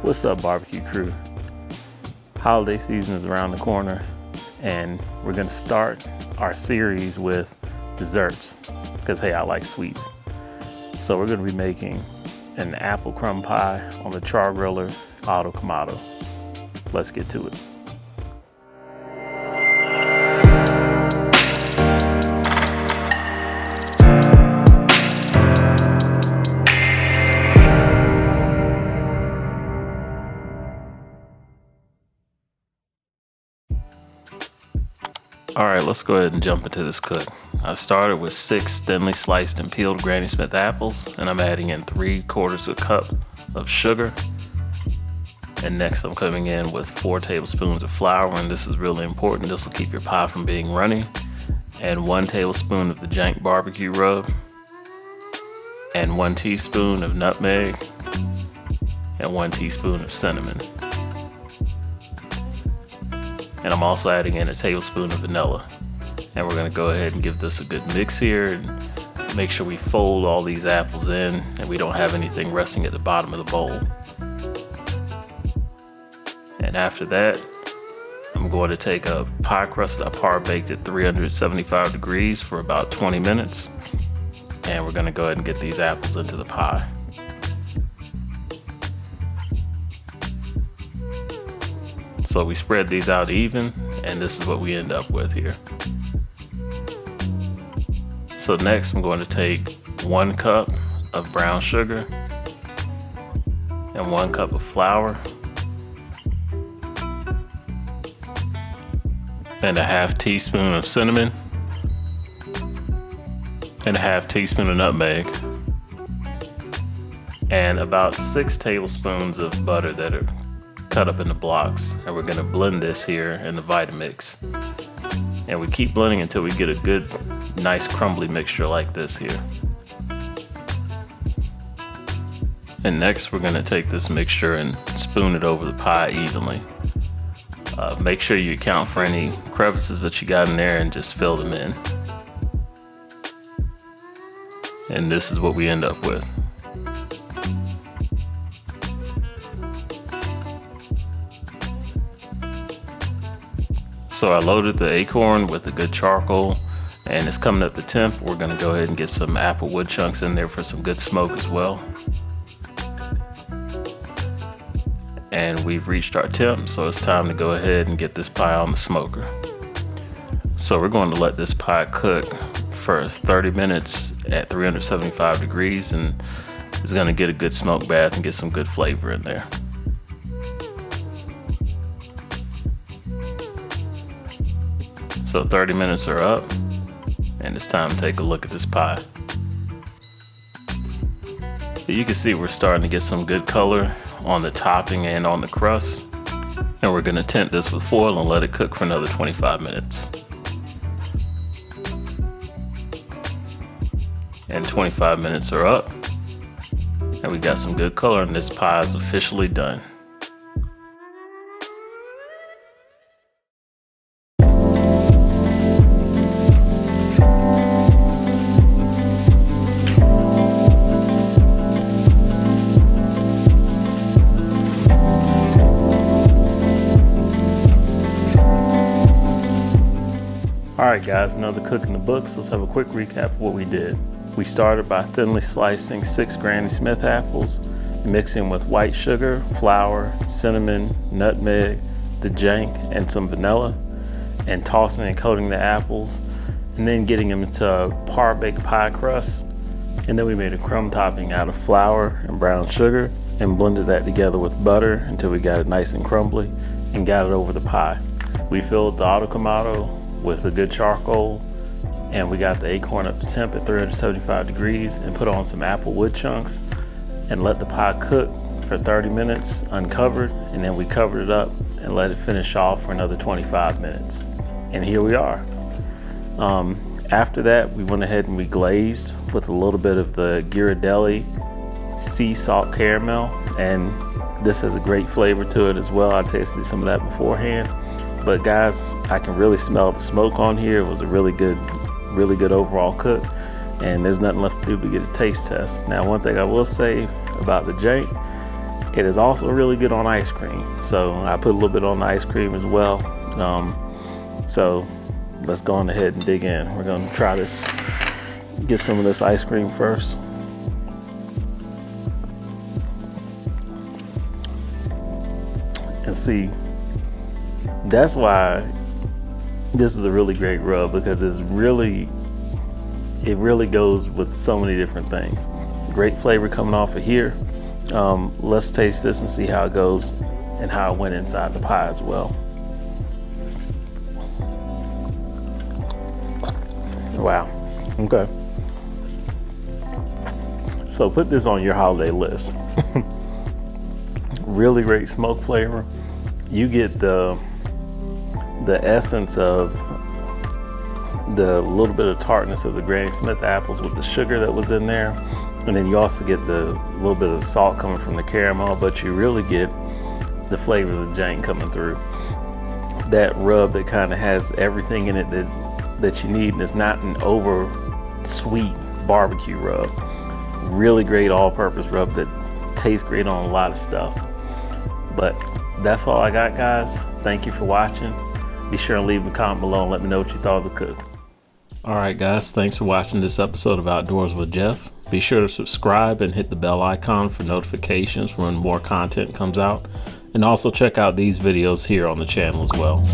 What's up, barbecue crew? Holiday season is around the corner, and we're gonna start our series with desserts because hey, I like sweets. So we're gonna be making an apple crumb pie on the Char-Griller Auto Kamado. Let's get to it. All right, let's go ahead and jump into this cook. I started with 6 thinly sliced and peeled Granny Smith apples, and I'm adding in 3/4 cup of sugar. And next I'm coming in with 4 tablespoons of flour, and this is really important. This will keep your pie from being runny. And 1 tablespoon of the Jank barbecue rub, and 1 teaspoon of nutmeg, and 1 teaspoon of cinnamon. And I'm also adding in a tablespoon of vanilla. And we're gonna go ahead and give this a good mix here and make sure we fold all these apples in and we don't have anything resting at the bottom of the bowl. And after that, I'm going to take a pie crust that I par baked at 375 degrees for about 20 minutes. And we're gonna go ahead and get these apples into the pie. So we spread these out even, and this is what we end up with here. So next I'm going to take 1 cup of brown sugar and 1 cup of flour and a ½ teaspoon of cinnamon and a ½ teaspoon of nutmeg and about 6 tablespoons of butter that are cut up into blocks, and we're going to blend this here in the Vitamix, and we keep blending until we get a good nice crumbly mixture like this here. And next we're going to take this mixture and spoon it over the pie evenly. Make sure you account for any crevices that you got in there and just fill them in. And this is what we end up with. So I loaded the acorn with a good charcoal, and it's coming up to temp. We're gonna go ahead and get some apple wood chunks in there for some good smoke as well. And we've reached our temp, so it's time to go ahead and get this pie on the smoker. So we're going to let this pie cook for 30 minutes at 375 degrees, and it's gonna get a good smoke bath and get some good flavor in there. So 30 minutes are up, and it's time to take a look at this pie. You can see we're starting to get some good color on the topping and on the crust. And we're gonna tint this with foil and let it cook for another 25 minutes. And 25 minutes are up, and we got some good color, and this pie is officially done. Alright guys, another cook in the books. Let's have a quick recap of what we did. We started by thinly slicing 6 Granny Smith apples, mixing with white sugar, flour, cinnamon, nutmeg, the jank, and some vanilla, and tossing and coating the apples, and then getting them into a par baked pie crust. And then we made a crumb topping out of flour and brown sugar and blended that together with butter until we got it nice and crumbly and got it over the pie. We filled the Auto Kamado with a good charcoal, and we got the acorn up to temp at 375 degrees and put on some apple wood chunks and let the pie cook for 30 minutes uncovered, and then we covered it up and let it finish off for another 25 minutes. And here we are. After that, we went ahead and we glazed with a little bit of the Ghirardelli sea salt caramel, and this has a great flavor to it as well. I tasted some of that beforehand. But guys, I can really smell the smoke on here. It was a really good overall cook, and there's nothing left to do but get a taste test. Now, one thing I will say about the jank It is also really good on ice cream. So I put a little bit on the ice cream as well. So let's go on ahead and dig in. We're gonna try this, get some of this ice cream first. And see, that's why this is a really great rub, because it really goes with so many different things. Great flavor coming off of here. Let's taste this and see how it goes and how it went inside the pie as well. Wow, okay. So put this on your holiday list. Really great smoke flavor. You get the essence of the little bit of tartness of the Granny Smith apples with the sugar that was in there. And then you also get the little bit of salt coming from the caramel, but you really get the flavor of the Jank coming through. That rub that kind of has everything in it that you need, and it's not an over sweet barbecue rub. Really great all-purpose rub that tastes great on a lot of stuff. But that's all I got, guys. Thank you for watching. Be sure and leave a comment below and let me know what you thought of the cook. All right, guys, thanks for watching this episode of Outdoors with Geoff. Be sure to subscribe and hit the bell icon for notifications when more content comes out. And also check out these videos here on the channel as well.